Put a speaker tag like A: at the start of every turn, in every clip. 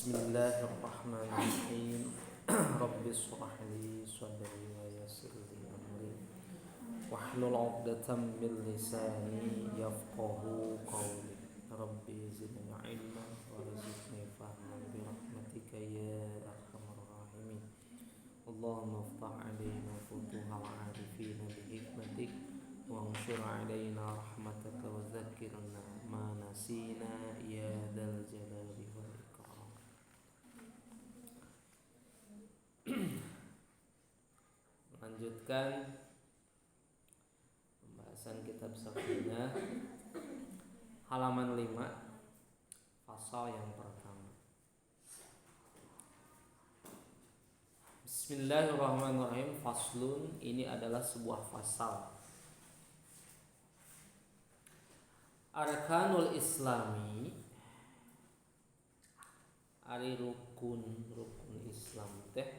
A: Bismillahirrahmanirrahim. Rabbi shrah li sadri wa yassir li amri wahlul 'uqdatam min lisani yafqahu qawli. Rabbi zidni 'ilman warzuqni fahman bi rahmatika ya arhamar rahimin. Allahumma iftah 'alaina futuhal 'arifin bi hikmatik wa anshur 'alaina rahmataka wa dzakkirna ma nasina ya dzal jalali wal ikram. Melanjutkan pembahasan kitab Safinah halaman 5 pasal yang pertama. Bismillahirrahmanirrahim. Faslun, ini adalah sebuah fasal. Arkanul Islami, ari rukun Islam teh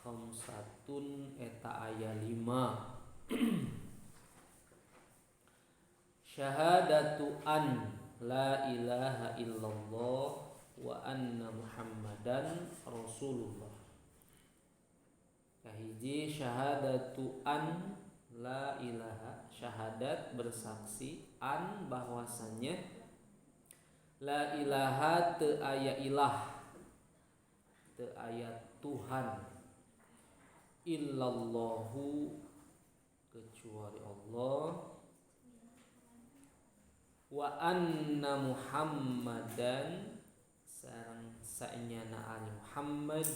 A: khamsatun eta aya 5. Syahadatu an la ilaha illallah wa anna muhammadan rasulullah. Kahiji syahadatu an la ilaha, syahadat bersaksi an bahwasannya la ilaha teu aya ilah, teu aya Tuhan, illallahu kecuali Allah, wa anna muhammadan sareng saenyana ari Muhammad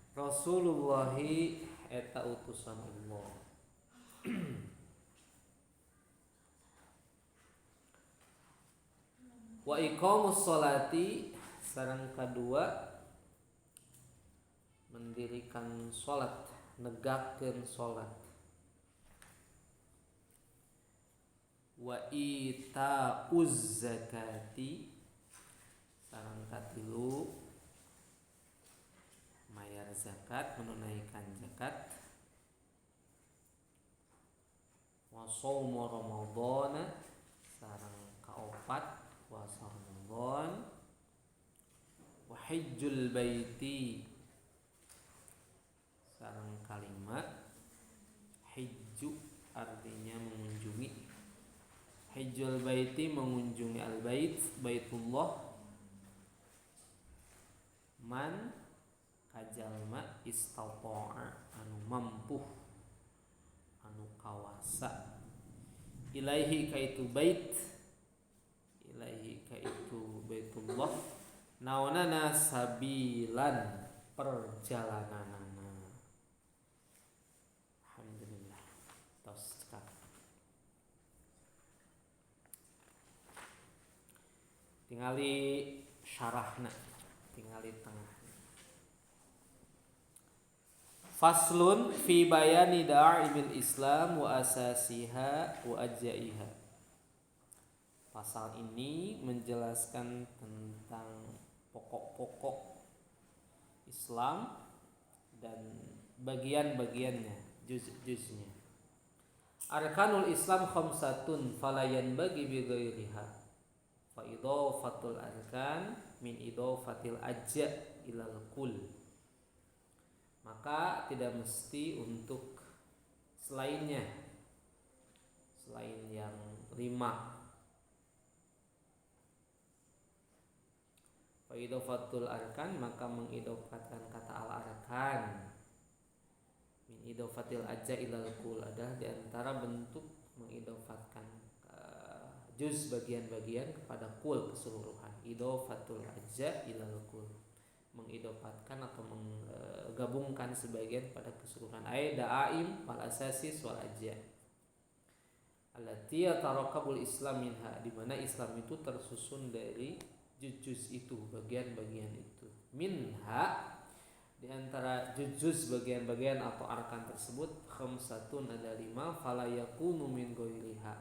A: Rasulullahi eta utusan Allah. Wa iqamus sholati, sareng kadua mendirikan salat, negakkeun salat. Wa itauz zakati, sareng katilu mayar zakat, menunaikan zakat. Wa shaum ramadhana, sareng kaopat puasa Ramadan. Wa hajjul baiti, sareng kalimat hijju artinya mengunjungi. Hajjul baiti mengunjungi al-bait, baitullah. Man kajalma istata'a, anu mampu, anu kawasa, ilaihi kaitu bait, ilaihi kaitu baitullah, naonana sabilan, perjalananana. Alhamdulillah. Tos cekap. Tingali syarahna, tingali tengah. Faslun fi bayani da'imil Islam wa asasiha wa ajaiha. Pasal ini menjelaskan tentang pokok-pokok Islam dan bagian-bagiannya, juz-juznya. Arkanul Islam khamsatun fala yanbaghi bi ghairiha. Fa idafatul arkan min idafatil ajza ilal kul. Maka tidak mesti untuk selainnya, selain yang 5. Fa idafatul arkan, maka mengidofatkan kata al-arkan min idafatil ajza ilal kul adalah di antara bentuk mengidofatkan juz bagian-bagian kepada kul keseluruhan. Idafatul ajza ilal kul, mengidofatkan atau menggabungkan sebagian pada keseluruhan. Ay da'aim wal asasis wal ajza allati yatarakabul Islam minha, di mana Islam itu tersusun dari juz-juz itu, bagian-bagian itu. Minha, di antara juz-juz bagian-bagian atau arkan tersebut, khamsatun ada 5, fala yakunu min ghairiha,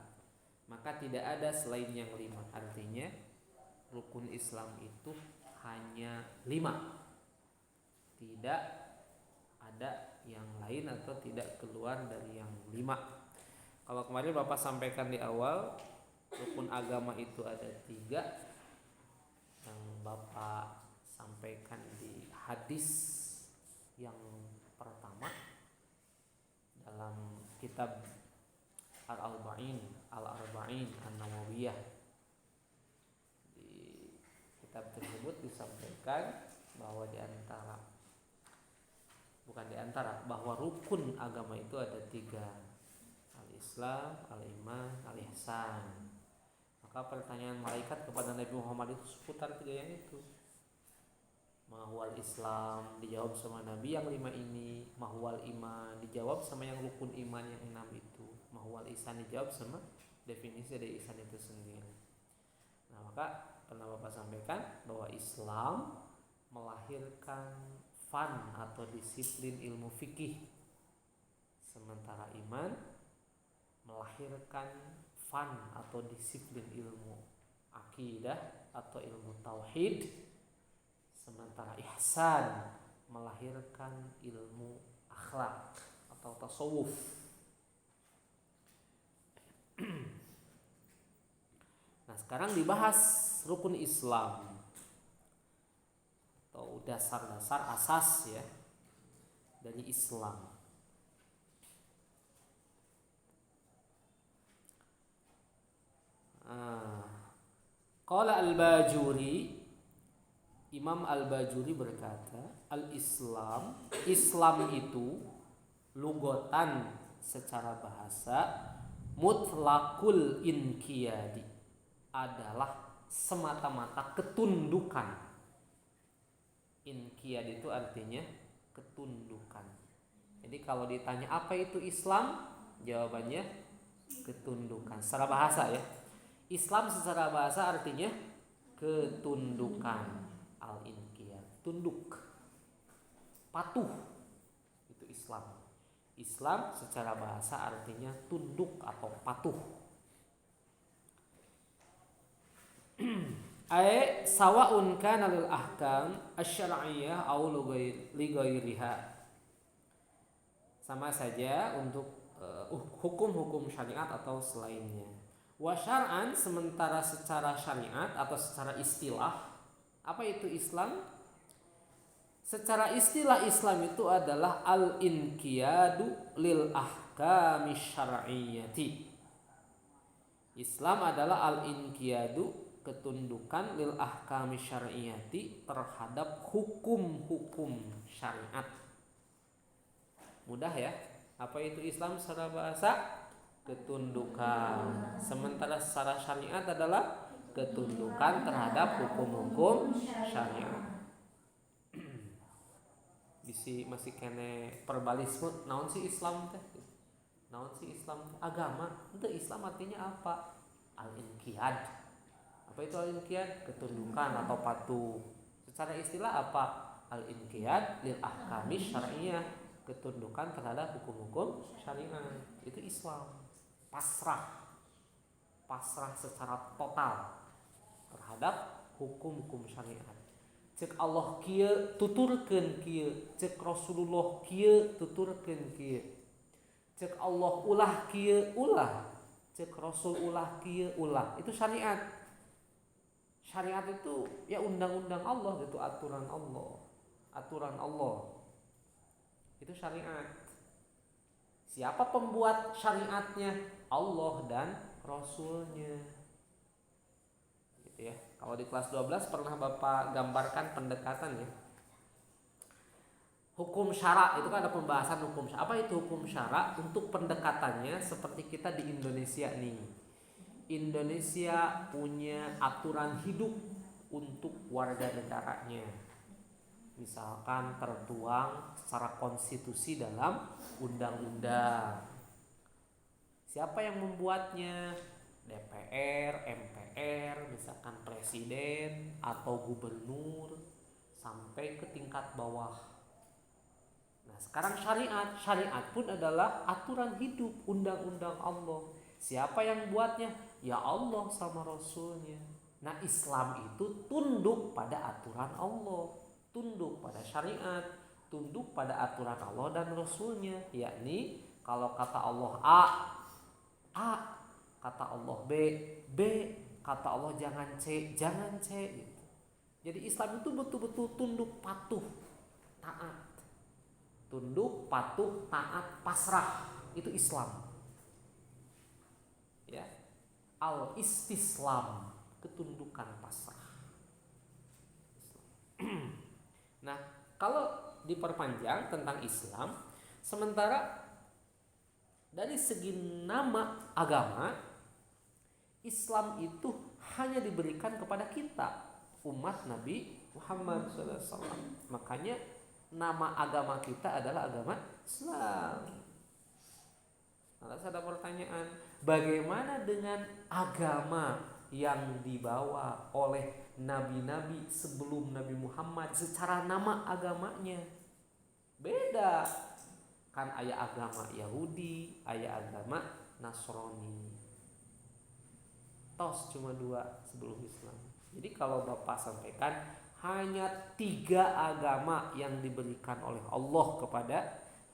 A: maka tidak ada selain yang 5. Artinya rukun Islam itu hanya 5, tidak ada yang lain atau tidak keluar dari yang 5. Kalau kemarin Bapak sampaikan di awal, rukun agama itu ada 3 yang Bapak sampaikan di hadis yang pertama dalam kitab Al-Arba'in An-Nawawiyah. Di kitab tersebut disampaikan bahwa bahwa rukun agama itu ada 3: al-Islam, al-Iman, al-Ihsan. Maka pertanyaan malaikat kepada Nabi Muhammad itu seputar 3 yang itu. Mahwal Islam dijawab sama Nabi yang 5 ini. Mahwal Iman dijawab sama yang rukun iman yang 6 itu. Mahwal Ihsan dijawab sama definisi dari ihsan itu sendiri. Nah, maka pernah Bapak sampaikan bahwa Islam melahirkan fan atau disiplin ilmu fikih, sementara iman melahirkan fan atau disiplin ilmu akidah atau ilmu tauhid, sementara ihsan melahirkan ilmu akhlak atau tasawuf. Nah, sekarang dibahas rukun Islam atau dasar-dasar asas ya dari Islam. Qala al-Bajuri, Imam al-Bajuri berkata, al-Islam, Islam itu lugatan secara bahasa mutlaqul inqiyadi, adalah semata-mata ketundukan. Inqiyad itu artinya ketundukan. Jadi kalau ditanya apa itu Islam, jawabannya ketundukan. Secara bahasa ya, Islam secara bahasa artinya ketundukan. Al-inqiyad, tunduk, patuh, itu Islam. Islam secara bahasa artinya tunduk atau patuh. Ay sawa'un kana lil ahkam asy-syar'iyyah aw li ghairiha. Sama saja untuk hukum-hukum syariat atau selainnya. Wa syar'an, sementara secara syariat atau secara istilah, apa itu Islam? Secara istilah Islam itu adalah al-inqiyadu lil ahkami syar'iyyati. Islam adalah al-inqiyadu, ketundukan, lil ahkami syar'iyyati, terhadap hukum-hukum syariat. Mudah ya? Apa itu Islam secara bahasa? Ketundukan. Sementara secara syariat adalah ketundukan terhadap hukum-hukum syariat. Masih kene perbalisme, naon sih Islam teh? Naon sih Islam? Agama. Itu Islam artinya apa? Al-inqiyad. Apa itu al-inqiyad? Ketundukan atau patuh. Secara istilah apa? Al-inqiyad lil ahkami syar'iyyah, ketundukan terhadap hukum-hukum syariat. Itu Islam. Pasrah secara total terhadap hukum-hukum syariat. Cek Allah kieu tuturkeun kieu, cek Rasulullah kieu tuturkeun kieu. Cek Allah ulah kieu ulah, cek Rasul ulah kieu ulah. Itu syariat. Syariat itu ya undang-undang Allah gitu, aturan Allah. Itu syariat. Siapa pembuat syariatnya? Allah dan Rasulnya. Gitu ya. Kalau di kelas 12 pernah Bapak gambarkan pendekatan ya. Hukum syara itu kan ada pembahasan hukum syara. Apa itu hukum syara? Untuk pendekatannya seperti kita di Indonesia nih. Indonesia punya aturan hidup untuk warga negaranya. Misalkan tertuang secara konstitusi dalam undang-undang. Siapa yang membuatnya? DPR, MPR, misalkan presiden atau gubernur sampai ke tingkat bawah. Nah, sekarang syariat pun adalah aturan hidup, undang-undang Allah. Siapa yang buatnya? Ya Allah sama Rasulnya. Nah, Islam itu tunduk pada aturan Allah, tunduk pada syariat, tunduk pada aturan Allah dan Rasulnya. Yakni kalau kata Allah A, A kata Allah B kata Allah jangan C gitu. Jadi Islam itu betul-betul tunduk patuh taat. Tunduk patuh taat pasrah, itu Islam. Ya. Al-istislam, ketundukan pasrah. Nah, kalau diperpanjang tentang Islam, sementara dari segi nama agama, Islam itu hanya diberikan kepada kita, umat Nabi Muhammad SAW. Makanya nama agama kita adalah agama Islam. Nah, ada pertanyaan, bagaimana dengan agama yang dibawa oleh nabi-nabi sebelum Nabi Muhammad secara nama agamanya? Beda. Kan aya agama Yahudi, aya agama Nasrani. Tos cuma 2 sebelum Islam. Jadi kalau Bapak sampaikan hanya 3 agama yang diberikan oleh Allah kepada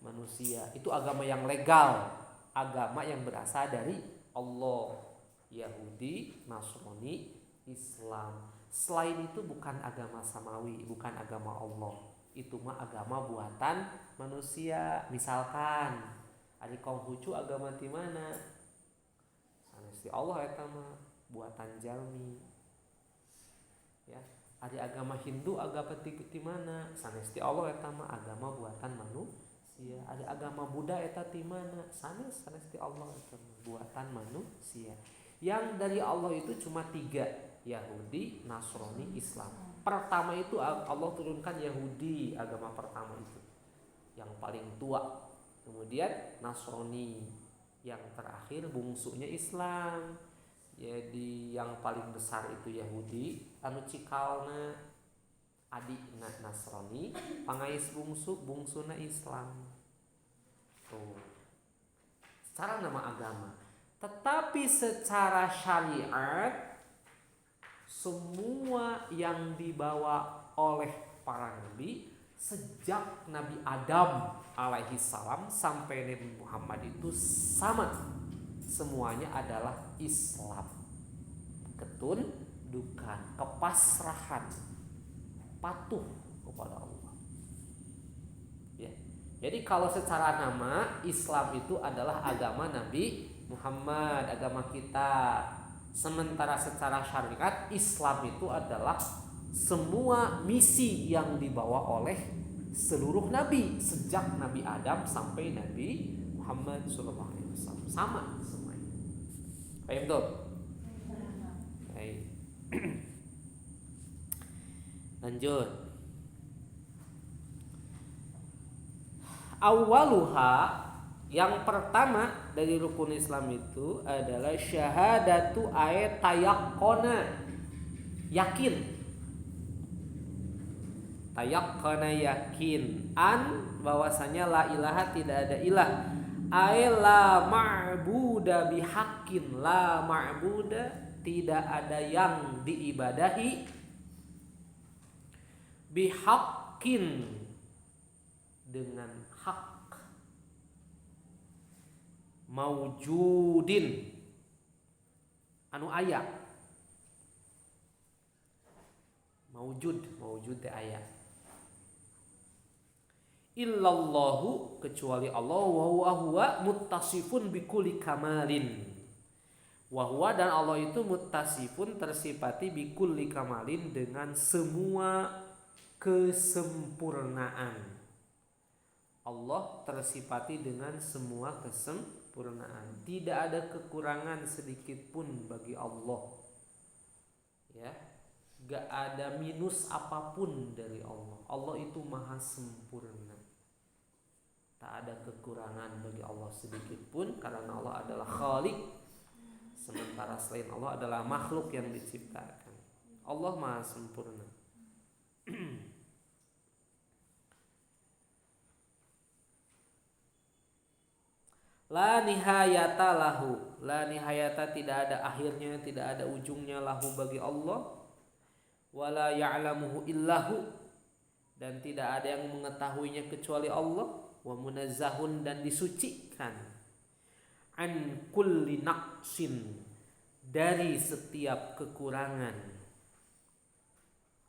A: manusia. Itu agama yang legal, agama yang berasal dari Allah. Yahudi, Nasrani, Islam. Selain itu bukan agama samawi, bukan agama Allah. Itu mah agama buatan manusia. Misalkan ari Konghucu agama di mana? Sanes Allah eta mah buatan jalmi. Ya, ari agama Hindu agama di mana? Sanes Allah eta mah agama buatan manusia. Ari agama Buddha eta di mana? Sanes Allah eta mah buatan manusia. Yang dari Allah itu cuma 3, Yahudi, Nasrani, Islam. Pertama itu Allah turunkan Yahudi, agama pertama itu yang paling tua. Kemudian Nasrani, yang terakhir bungsunya Islam. Jadi yang paling besar itu Yahudi, anu cikalna adikna Nasrani, pangais bungsuna Islam. Tuh. Secara nama agama. Tetapi secara syariat, semua yang dibawa oleh para nabi sejak Nabi Adam alaihi salam sampai Nabi Muhammad itu sama. Semuanya adalah Islam. Ketundukan, kepasrahan, patuh kepada Allah. Ya. Jadi kalau secara nama, Islam itu adalah agama Nabi Muhammad, agama kita. Sementara secara syariat, Islam itu adalah semua misi yang dibawa oleh seluruh nabi sejak Nabi Adam sampai Nabi Muhammad SAW. Sama semuanya. Paham tuh? Baik. Lanjut. Awaluha, yang pertama dari rukun Islam itu adalah syahadatu ayat tayakkona, yakin. Tayakkona yakin an bahwasanya la ilaha tidak ada ilah. Ay la ma'buda bihaqqin, la ma'buda tidak ada yang diibadahi bihaqqin dengan hak, maujudin anu aya, maujud teh aya, illallahu kecuali Allah, wa huwa muttasifun bikulli kamalin, wa huwa dan Allah itu muttasifun tersifati bikulli kamalin dengan semua kesempurnaan. Allah tersifati dengan semua kesempurnaan. Tidak ada kekurangan sedikit pun bagi Allah. Ya, gak ada minus apapun dari Allah. Allah itu maha sempurna. Tak ada kekurangan bagi Allah sedikit pun karena Allah adalah Khaliq. Sementara selain Allah adalah makhluk yang diciptakan. Allah maha sempurna. La nihayata lahu, la nihayata tidak ada akhirnya, tidak ada ujungnya lahu bagi Allah. Wala ya'lamuhu illahu, dan tidak ada yang mengetahuinya kecuali Allah. Wa munazzahun dan disucikan. an kulli naqsin, dari setiap kekurangan.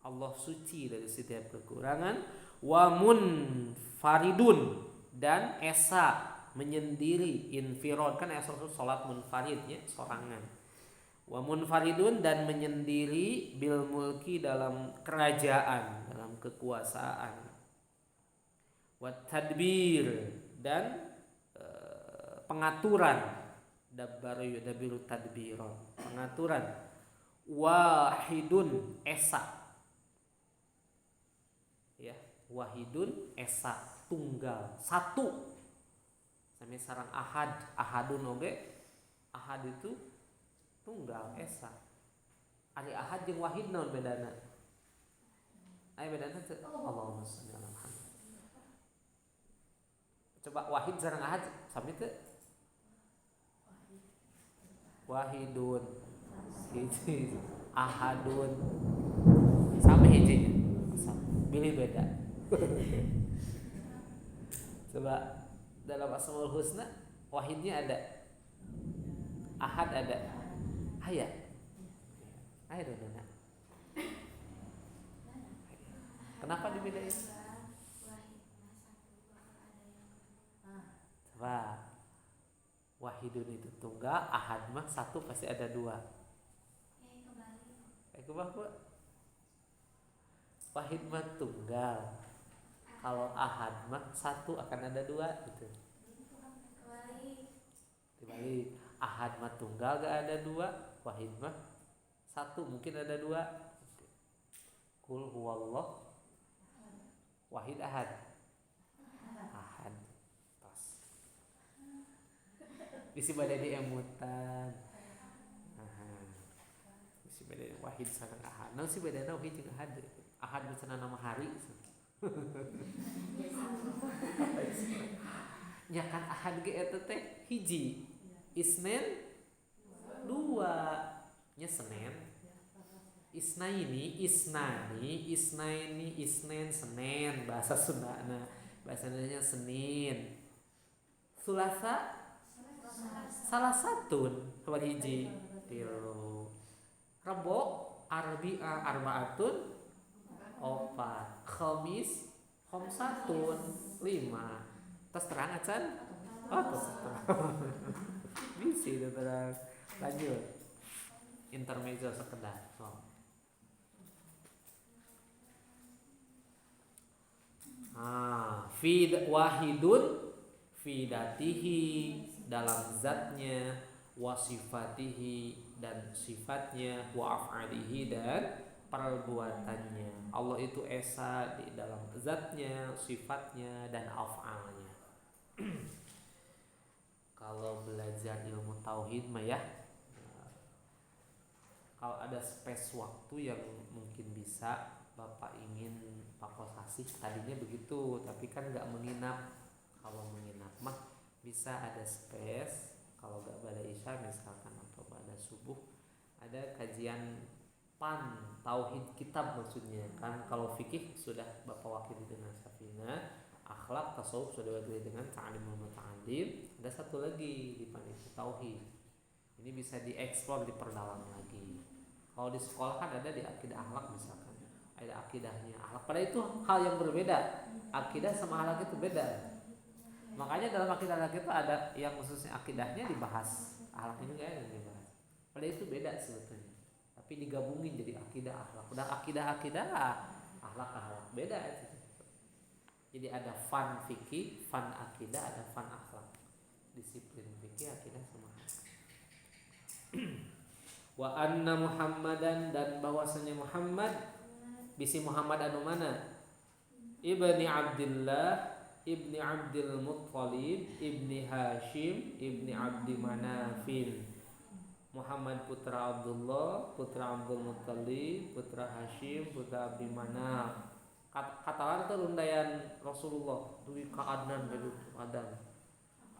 A: Allah suci dari setiap kekurangan. Wa munfaridun, dan esa menyendiri. Infirad kan esa salat munfarid ya, sorangan. Wa munfaridun, dan menyendiri bil mulki, dalam kerajaan, dalam kekuasaan. Wa tadbir, dan pengaturan. Dabbaru yudabiru tadbiran, pengaturan. Wahidun, esa ya, wahidun esa, tunggal, satu. Sami sareng ahad, ahadun oge, ahad itu tunggal, esa. Ari ahad jeung wahid naon bedana? Aya bedana teu? Allahumma shalli ala Muhammad. Coba wahid sareng ahad sami teu? Wahidun hiji, ahadun sama hijinya, pilih beda. Coba dalam Asmaul Husna wahidnya ada, ahad ada, aya dona. Kenapa dibedain? Coba wahidun itu tunggal, ahad mah satu pasti ada dua. Kebalik. Wahid mah tunggal, kalau ahad mah satu akan ada dua gitu. Dibalik, ahad mah tunggal gak ada dua, wahid mah satu mungkin ada dua. Qul huwallah wahid ahad. Bisi bade di emutan. Bisi bade wahid sareng ahad. Naon sih bedana wahid jeung ahad? Ahad beusana nama hari. Nya kan ahad ge eta teh hiji. Isnin dua. Nya Senin. Isnaini, Isnin, Senin bahasa Sundana. Bahasanya Senin. Sulasa salah satu kawan hiji tilu. Rebo arbi'a arbaatun opat. Khamis khamsatun lima. Tas terang acan? Oh tas terang. Bisi terang. Lanjut. Intermezzo sekedar. Oh. Fi wahidun fi datihi, dalam zatnya, wasifatihi, dan sifatnya, wa af'alihi, dan perbuatannya. Allah itu esa di dalam zatnya, sifatnya, dan af'alnya. Kalau belajar ilmu tauhid mah ya, kalau ada space waktu yang mungkin bisa Bapak ingin pakosasi, tadinya begitu, tapi kan gak menginap. Kalau menginap mah bisa ada space, kalau gak pada isya misalkan atau pada subuh ada kajian pan tauhid kitab maksudnya kan. Kalau fikih sudah Bapak wakili dengan Safina, akhlak tasawuf sudah wakili dengan ta'limul muta'allim. Ada satu lagi di panitia tauhid, ini bisa dieksplor, diperdalam lagi. Kalau di sekolah kan ada di akidah akhlak misalkan, ada akidahnya akhlak, padahal itu hal yang berbeda. Akidah sama akhlak itu beda. Makanya dalam akidah akhlak itu ada yang khususnya akidahnya dibahas, akhlaknya juga yang dibahas. Padahal itu beda sebetulnya, tapi digabungin jadi akidah akhlak. Udah akidah akhlak beda itu. Jadi ada fan fikih, fan akidah, ada fan akhlak. Disiplin fikih, akidah sama akhlak. Wa anna Muhammadan, dan bahwasanya Muhammad, bisi Muhammad anu mana? Ibni Abdillah, Ibni Abdul Muttalib, Ibni Hashim, Ibni Abdi Manafin. Muhammad putra Abdullah, putra Abdul Muttalib, putra Hashim, putra Abdi Manaf. Katakan itu rundayan Rasulullah duwi ka Adnan bedu Adan.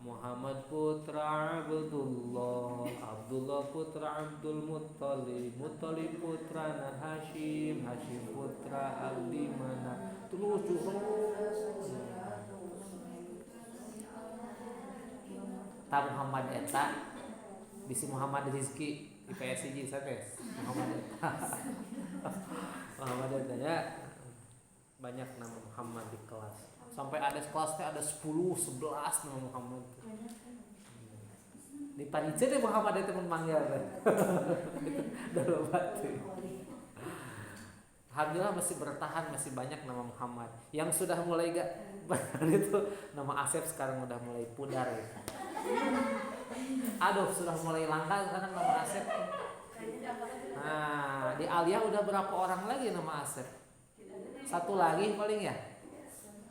A: Muhammad putra Abdullah, Abdullah putra Abdul Muttalib, Muttalib putra Hashim, Hashim putra Abdi Manaf. Terus Ta Muhammad eta bisi Muhammad Rizki di PSIG sanes Muhammad eta. Muhammad eta ya banyak nama Muhammad di kelas. Sampai ada kelasnya ada 10, 11 nama Muhammad. Di panitia deh Muhammad itu memanggil kan. Dalam batu. Alhamdulillah masih bertahan, masih banyak nama Muhammad. Yang sudah mulai gak itu nama Asep sekarang udah mulai pudar ya. Aduh sudah mulai langka sekarang nama Asep. Nah di Alia udah berapa orang lagi nama Asep? Satu lagi paling ya.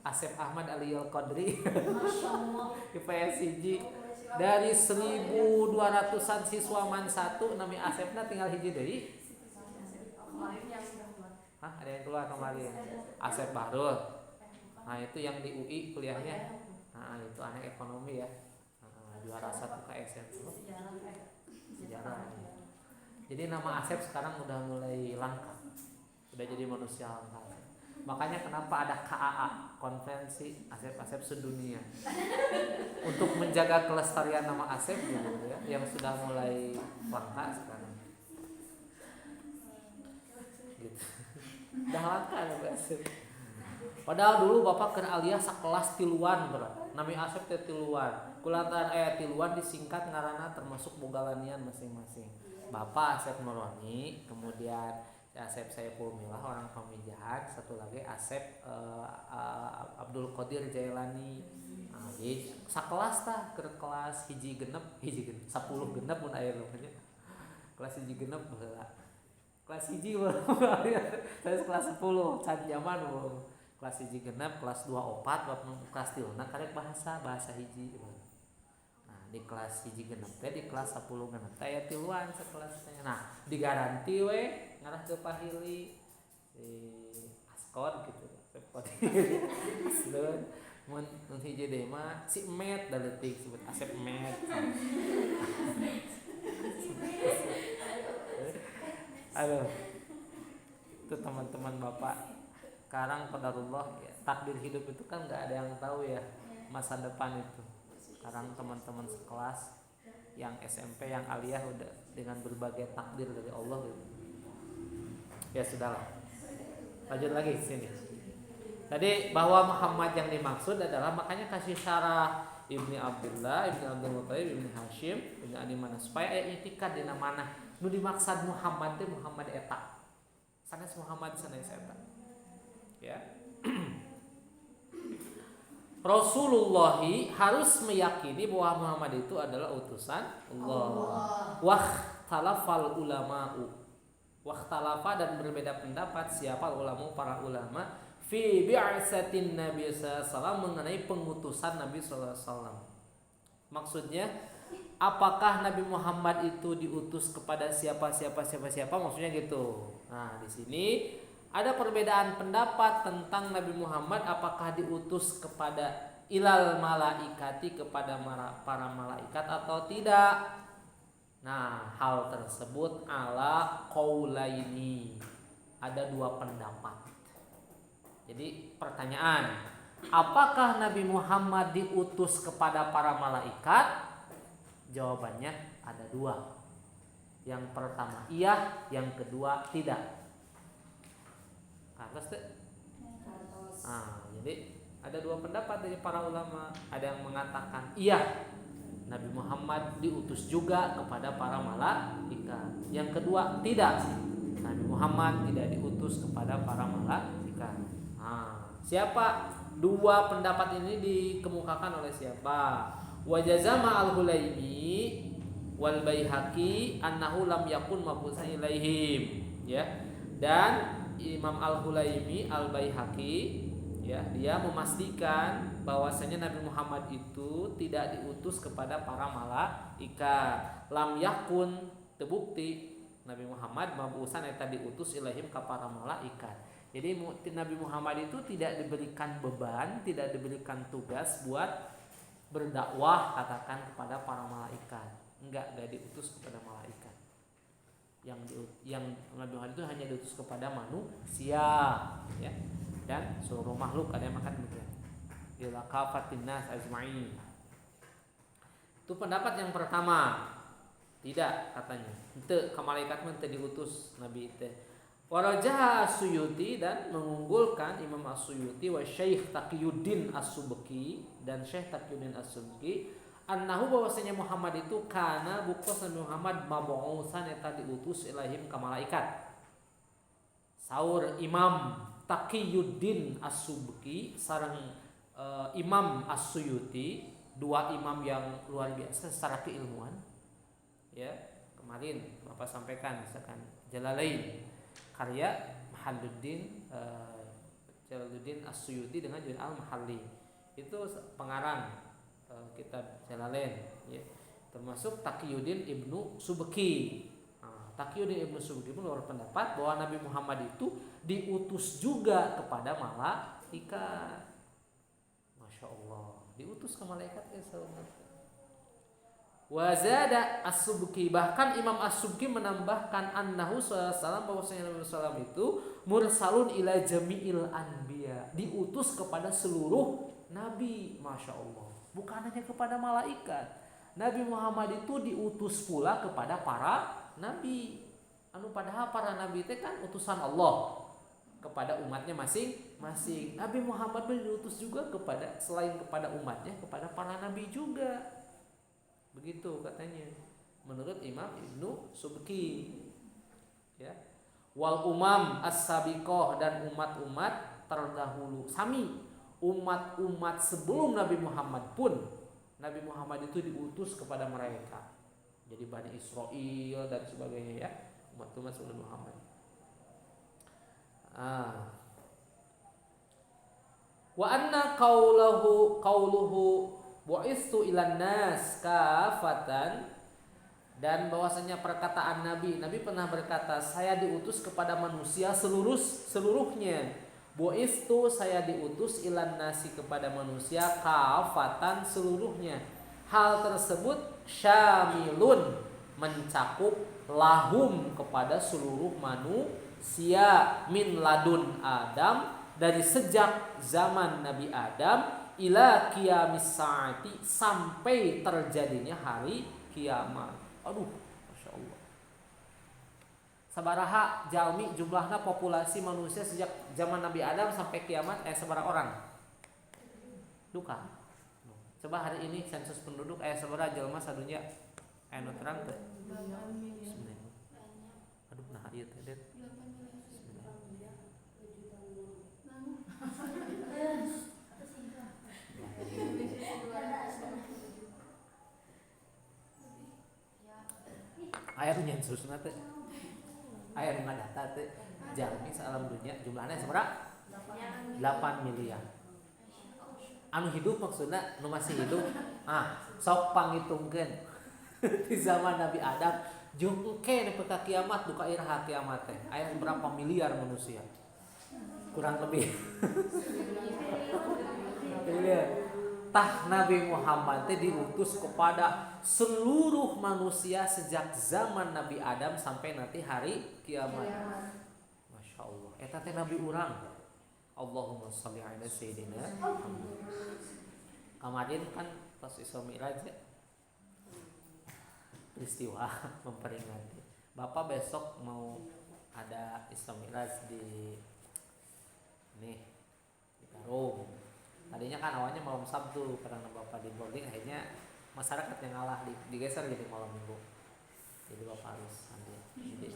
A: Asep Ahmad Aliyul Qadri di PSIG. Dari 1200-an siswa man 1 nami Asepna tinggal hiji deui. Hah, ada yang keluar kemarin. Asep Bahrul. Nah, itu yang di UI kuliahnya. Nah, itu anak ekonomi ya. Juara 1 KSN. Sejarah. Jadi nama Asep sekarang udah mulai langka. Udah jadi manusia langka. Makanya kenapa ada KAA, konferensi Asep-Asep sedunia, untuk menjaga kelestarian nama Asep gitu ya, yang sudah mulai langka sekarang. Gitu. Udah langka nama Asep. Padahal dulu bapak ke Alia sakelas tiluan berat. Nami Asep teh tiluan. Kulatan tiluan disingkat ngaranna termasuk bogalanian masing-masing. Bapak Asep Nuroni, kemudian Asep Saiful Milah orang Pamijahan, satu lagi Asep Abdul Qadir Jailani. Nah, jadi sakelas tah ke kelas hiji genep 10 genep mun aya rumahnya. Kelas hiji genep baheula. Kelas hiji saya kelas 10 can zaman kelas hiji genep, kelas 24 kelas 3 karek bahasa hiji. Nah, di kelas hiji genep teh di kelas 10 genep teh aya tiluan sakelasnya. Nah, digaranti we ngarah ke Pahili Askod gitu. Askeun mun hiji deui mah si Met da leutik disebut Asep Met. Aduh. Itu teman-teman Bapak. Sekarang qadarullah ya, takdir hidup itu kan enggak ada yang tahu ya masa depan itu. Sekarang teman-teman sekelas yang SMP yang aliyah udah dengan berbagai takdir dari Allah gitu. Ya sudahlah. Lanjut lagi sini. Tadi bahwa Muhammad yang dimaksud adalah makanya kasih syarah Ibni Abdullah, Ibni Abdul Muttalib, Ibni Hashim, Ibni Adi Manaf supaya i'tikad dina mana nu dimaksud Muhammad teh Muhammad eta. Sanes Muhammad sanes eta. Ya. Rasulullah harus meyakini bahwa Muhammad itu adalah utusan Allah. Wakhtalafal ulama'u. Wakhtalafa dan berbeda pendapat siapa para ulama fi bi'atsatin Nabi sallallahu alaihi wasallam mengenai pengutusan Nabi sallallahu alaihi wasallam. Maksudnya apakah Nabi Muhammad itu diutus kepada siapa maksudnya gitu. Nah, di sini ada perbedaan pendapat tentang Nabi Muhammad apakah diutus kepada ilal malaikati kepada para malaikat atau tidak. Nah, hal tersebut ala qaulaini. Ada dua pendapat. Jadi pertanyaan, apakah Nabi Muhammad diutus kepada para malaikat? Jawabannya ada dua. Yang pertama iya, yang kedua tidak. Nah, jadi ada dua pendapat dari para ulama. Ada yang mengatakan iya, Nabi Muhammad diutus juga kepada para malaikat. Yang kedua tidak, Nabi Muhammad tidak diutus kepada para malaikat. Nah, siapa? Dua pendapat ini dikemukakan oleh siapa? Wajazama al-Hulaimi wal Baihaqi annahu lam yakun mab'utsan ilaihim. Ya. Dan Imam al-Hulaimi al-Baihaqi ya, dia memastikan bahwasanya Nabi Muhammad itu tidak diutus kepada para malaikat. Lam yakun terbukti Nabi Muhammad mab'utsan eta diutus ilaihim ka para malaikat. Jadi Nabi Muhammad itu tidak diberikan beban, tidak diberikan tugas buat berdakwah katakan kepada para malaikat. Enggak diutus kepada malaikat. Yang Nabi Muhammad itu hanya diutus kepada manusia, ya. Dan seluruh makhluk ada yang makan demikian. Ila kafatin nas ajma'in. Itu pendapat yang pertama. Tidak katanya. Ente ka malaikat mah teu diutus nabi teh. Warajaha As-Suyuti dan mengunggulkan Imam As-Suyuti wa Syekh Taqiyuddin As-Subki dan Syekh Taqiyuddin As-Subki annahu bahwasanya Muhammad itu kana buktos Nabi Muhammad mab'utsan eta diutus ilahim ka malaikat. Saur Imam Taqiyuddin As-Subki sareng Imam As-Suyuti, dua imam yang luar biasa secara keilmuan. Ya, kemarin Bapak sampaikan misalkan Jalalain karya Jalaluddin As-Suyuti dengan Jun Al-Mahalli. Itu pengarang kitab Jalalain ya. Termasuk Taqiyuddin Ibnu Subki. Taqiyuddin Ibnu Subki pun berpendapat bahwa Nabi Muhammad itu diutus juga kepada malaikat. Masya Allah, diutus ke malaikat ya sahabat. Wazada As-Subki, bahkan Imam As-Subki menambahkan annahu sallallahu bahwasanya Nabi sallallahu itu mursalun ila jami'il anbiya, diutus kepada seluruh nabi. Masya Allah, bukan hanya kepada malaikat. Nabi Muhammad itu diutus pula kepada para nabi. Padahal para nabi itu kan utusan Allah kepada umatnya masing-masing. Nabi Muhammad diutus juga kepada selain kepada umatnya, kepada para nabi juga. Begitu katanya menurut Imam Ibnu Subki ya. Wal umam as-sabiqah, dan umat-umat terdahulu sami, umat-umat sebelum Nabi Muhammad pun Nabi Muhammad itu diutus kepada mereka. Jadi Bani Israil dan sebagainya ya, umat-umat sebelum Muhammad. Wa anna qauluhu bu'istu ilan nas kafatan, dan bahwasanya perkataan Nabi pernah berkata, saya diutus kepada manusia seluruhnya. Bu'istu, saya diutus ilan nasi, kepada manusia, kafatan, seluruhnya. Hal tersebut syamilun, mencakup, lahum, kepada seluruh manusia, min ladun Adam, dari sejak zaman Nabi Adam, ila qiyamis saati, sampai terjadinya hari kiamat. Aduh, Masya Allah. Sabaraha jalmi jumlahna populasi manusia sejak zaman Nabi Adam sampai kiamat sabaraha orang? Duka. Coba hari ini sensus penduduk sabaraha jalma sadunya anu terang teh? Aduh, nah ieu teh det. Airnya susuna teh, air ngadata teh, jalmi salam dunia jumlahnya seberapa? 8 miliar. Anu hidup maksudnya, nu masih hidup. Sok pangitungkeun di zaman Nabi Adam, jeung engke nepi ka kiamat, duka iraha kiamat teh. Aya berapa miliar manusia? Kurang lebih. Tah Nabi Muhammad diutus kepada seluruh manusia sejak zaman Nabi Adam sampai nanti hari kiamat. Masya Allah. Eta teh Nabi urang. Allahumma sholli ala sayyidina Muhammad. Kemarin kan pas Isra Mi'raj peristiwa memperingati. Bapak besok mau ada Isra Mi'raj di Garung. Tadinya kan awalnya malam Sabtu, karena Bapak di boarding, akhirnya masyarakat yang ngalah digeser jadi malam Minggu. Jadi Bapak harus ambil. Jadi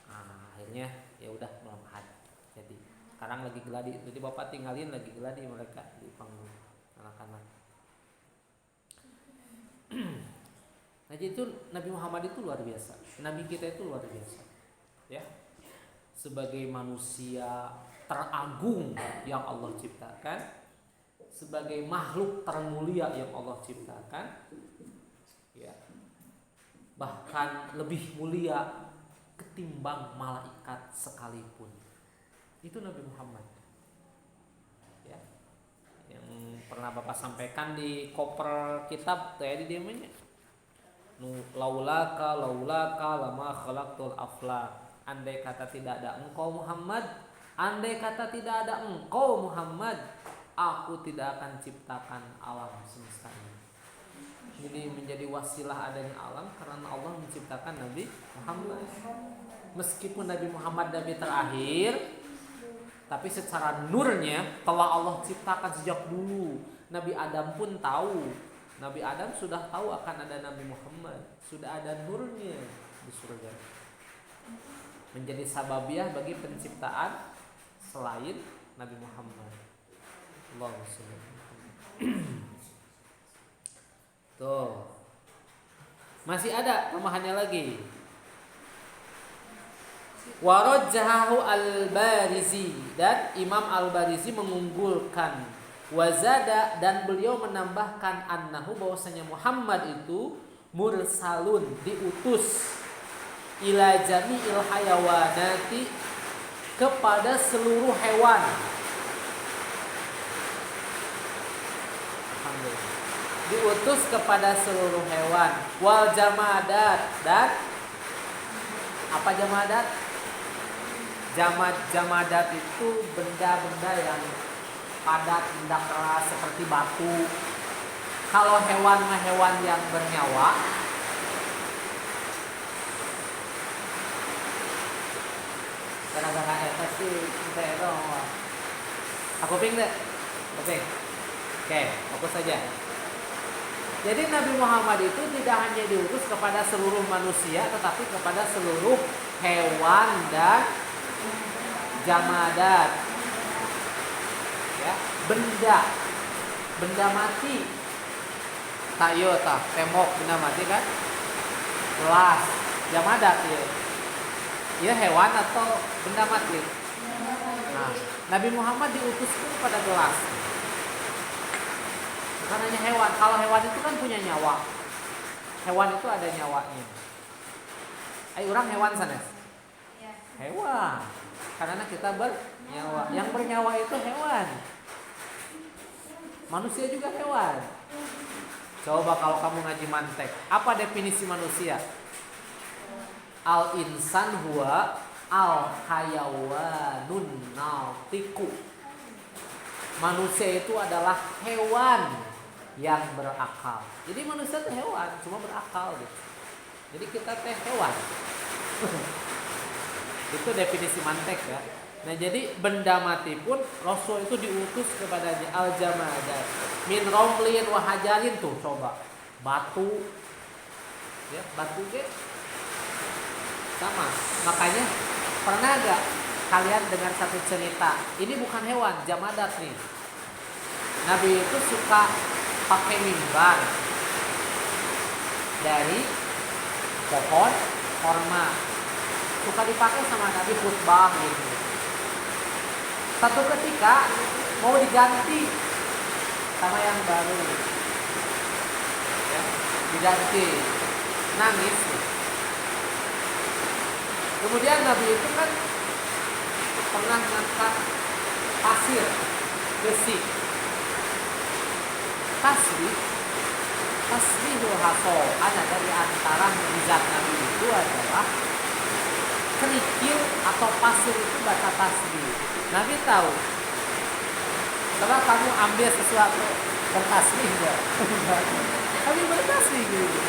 A: akhirnya ya udah malam Ahad. Jadi sekarang lagi geladi, jadi Bapak tinggalin lagi geladi mereka di panggung anak-anak. Nah, jadi itu Nabi Muhammad itu luar biasa. Nabi kita itu luar biasa. Ya. Sebagai manusia teragung yang Allah ciptakan, sebagai makhluk termulia yang Allah ciptakan, ya, bahkan lebih mulia ketimbang malaikat sekalipun. Itu Nabi Muhammad. Ya, yang pernah Bapak sampaikan di koper kitab tadi dia namanya. Laulaka lama khalaqtul aflaq. Andai kata tidak ada engkau Muhammad, andai kata tidak ada engkau Muhammad, aku tidak akan ciptakan alam semesta ini. Jadi menjadi wasilah adanya alam karena Allah menciptakan Nabi Muhammad. Meskipun Nabi Muhammad Nabi terakhir, tapi secara nurnya telah Allah ciptakan sejak dulu. Nabi Adam pun tahu. Nabi Adam sudah tahu akan ada Nabi Muhammad. Sudah ada nurnya di surga. Menjadi sababiah bagi penciptaan selain Nabi Muhammad. Allahumma shalli ala Muhammad. Tuh. Masih ada tambahannya lagi. Warajjahu al-Barizi, dan Imam al-Barizi mengunggulkan wazada, dan beliau menambahkan annahu, bahwasanya Muhammad itu mursalun, diutus, ila jami'il hayawanati, kepada seluruh hewan. Diutus kepada seluruh hewan. Wal jamadat, dan apa jamadat? Jamadat itu benda-benda yang padat, benda keras seperti batu. Kalau hewan yang bernyawa, kadang-kadang eta sih kita itu aku ping deh. Oke, fokus saja. Jadi Nabi Muhammad itu tidak hanya diutus kepada seluruh manusia, tetapi kepada seluruh hewan dan jamadat. Ya, benda mati. Tayo tah, tembok benda mati kan? Gelas, jamadat ya. Ya hewan atau benda mati. Nah, Nabi Muhammad diutus kepada gelas. Bukan hanya hewan. Kalau hewan itu kan punya nyawa. Hewan itu ada nyawanya. Orang hewan sanes? Ya. Hewan. Karena kita bernyawa. Yang bernyawa itu hewan. Manusia juga hewan. Coba kalau kamu ngaji mantek, apa definisi manusia? Al-insan huwa al-hayawanun nautiku. Manusia itu adalah hewan yang berakal. Jadi manusia itu hewan, cuma berakal gitu. Jadi kita teh hewan. Itu definisi mantek ya. Nah jadi benda mati pun Rasul itu diutus kepadanya, al-jamadat min romlin wa hajarin, tuh coba batu ya, batu ge sama. Makanya pernah gak kalian dengar satu cerita, ini bukan hewan, jamadat nih. Nabi itu suka pakai mimbar dari pohon korma, suka dipakai sama Nabi khutbah gitu. Satu ketika mau diganti sama yang baru, ya, diganti, nangis. Kemudian Nabi itu kan pernah ngangkat pasir, besi, tasbihul hasol. Ada dari antara mukjizat Nabi itu adalah kerikil atau pasir itu baca tasbih. Nabi tahu. Coba kamu ambil sesuatu bertasbih enggak? Kami bertasbih gitu.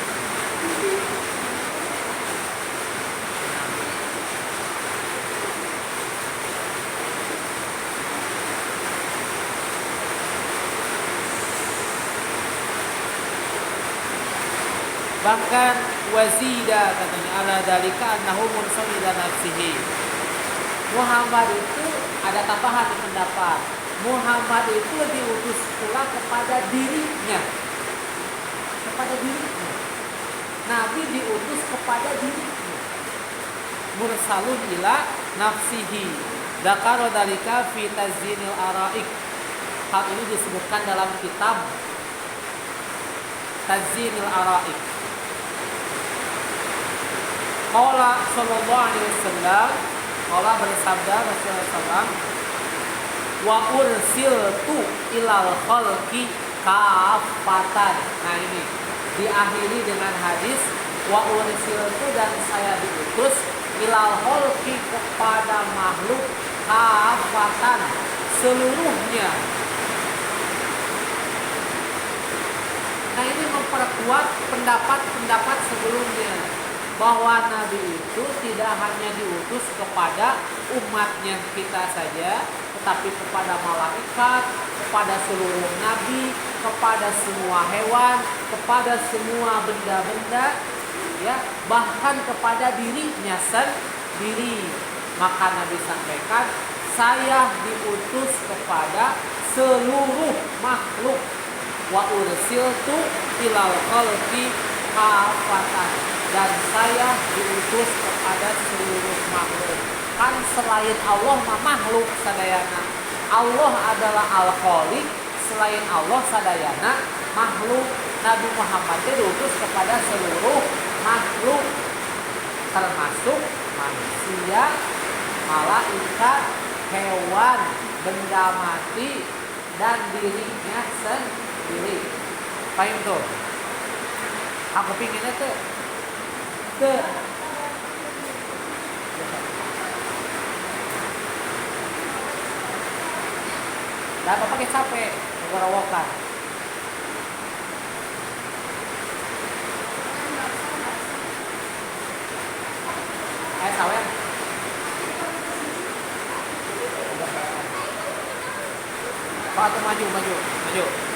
A: Bahkan wazida katanya ala dalika annahu mursal ila nafsihi. Muhammad itu ada tambahan pendapat. Muhammad itu diutus pula kepada dirinya. Kepada dirinya. Nabi diutus kepada dirinya. Mursalun ila nafsihi. Dzakara dalika fi tazinil araik. Hal ini disebutkan dalam kitab Tazinil Araik. Qala sallallahu alaihi wasallam, Allah bersabda Rasulullah SAW, wa ursiltu ilal khalqi kafatan. Nah ini diakhiri dengan hadis wa ursiltu, dan saya diutus ilal khalqi, kepada makhluk kafatan, seluruhnya.
B: Nah ini memperkuat pendapat-pendapat sebelumnya, bahwa Nabi itu tidak hanya diutus kepada umatnya kita saja, tetapi kepada malaikat, kepada seluruh nabi, kepada semua hewan, kepada semua benda-benda, ya, bahkan kepada dirinya sendiri. Maka Nabi sampaikan, saya diutus kepada seluruh makhluk. Wa ursiltu ilal khalqi kafatan, dan saya diutus kepada seluruh makhluk. Kan selain Allah mah makhluk sadayana. Allah adalah Al-Khaliq, selain Allah sadayana makhluk. Nabi Muhammad diutus kepada seluruh makhluk, termasuk manusia, malaikat, hewan, benda mati, dan dirinya sendiri. Paham tuh? Aku pinginnya tuh dan apa pakai capek ngerawokan. Sawen. Pak tuh maju.